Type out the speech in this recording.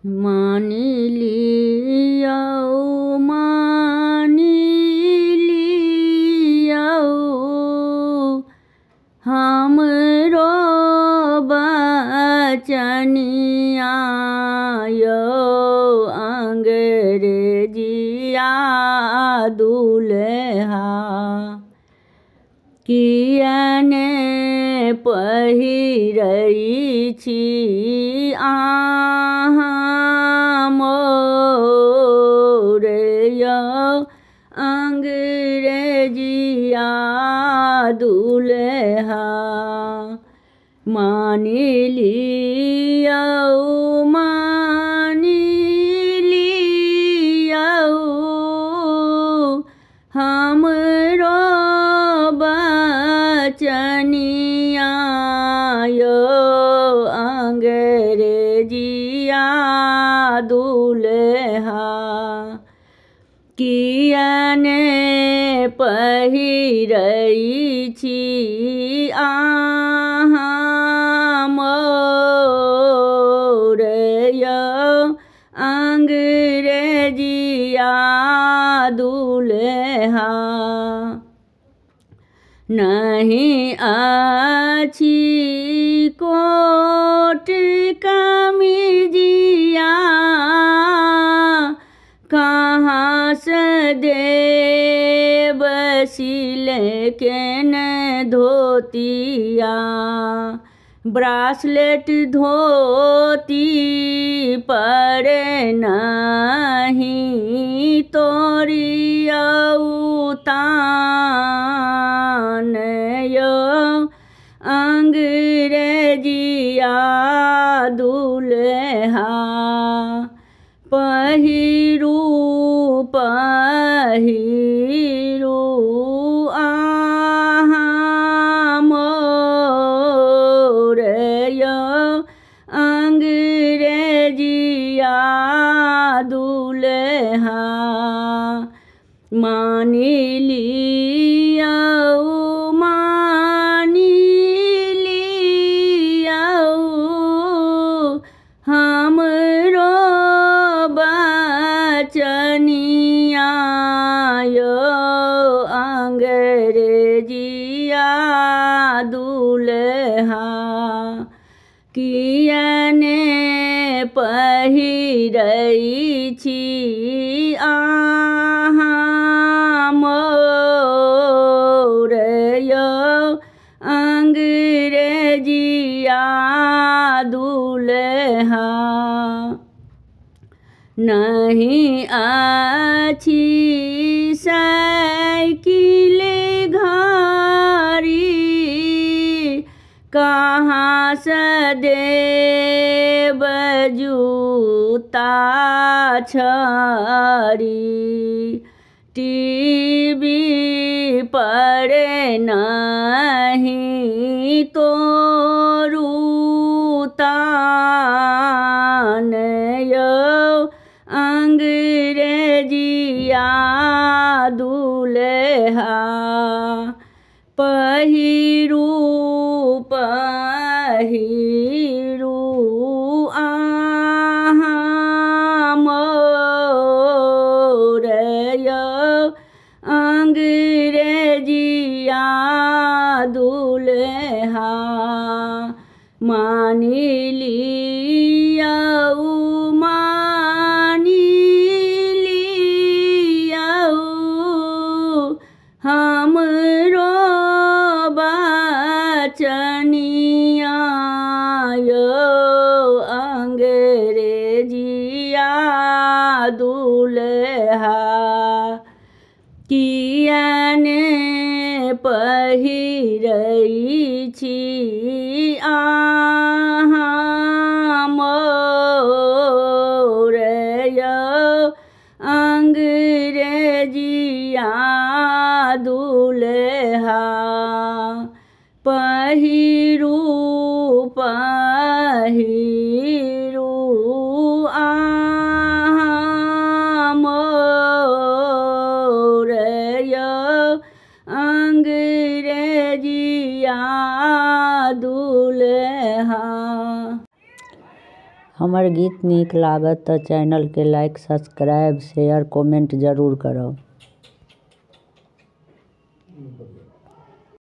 मानी लियो मानी लियो हमरो बचनिया यो अंग्रेजिया दुल्हा कियने पहिरई छी अहाँ मोरे यो अंग्रेजिया दुल्हा मानी लियो मानी लियो हमरो बचनिया यो अंग्रेजिया दुल्हा कियने पहिरई छी अहाँ मोरे यो अंग्रेजिया दुल्हा नहीं अच्छी कोट कमीजिया कहाँ से देव सिले के न धोतिया ब्रासलेट धोती पड़े नहीं तोरिया उतान यो अंग्रेजिया दुल्हा पहिरू पहिरू आहाँ मोरे यो अंग्रेजिया दुल्हा मानी लियो मानी लियो हमरो बचनिया यो अंग्रेजिया दुल्हा कियने पहिरई छी अहाँ मोरे यो अंग्रेजिया दुल्हा नहीं अच्छी साइकिल घारी कहाँ से देव जूता छड़ी टीवी पड़े नहीं तोरुतान यो अंग्रेजिया दुल्हा पहिरू पहिरू आहाँ मोरे यो अंग्रेजिया दुल्हा मानी लियो मानी लियो हमरो बचनिया यो अंग्रेजिया दुल्हा कियने पहिरई छी अहाँ मोरे यो अंग्रेजिया दुल्हा पहिरू पहिरू आहाँ मोरे यो अंग्रेजिया दुल्हा। हमर गीत नीक लागत तऽ चैनल के लाइक, सब्सक्राइब, शेयर, कमेंट जरूर करब।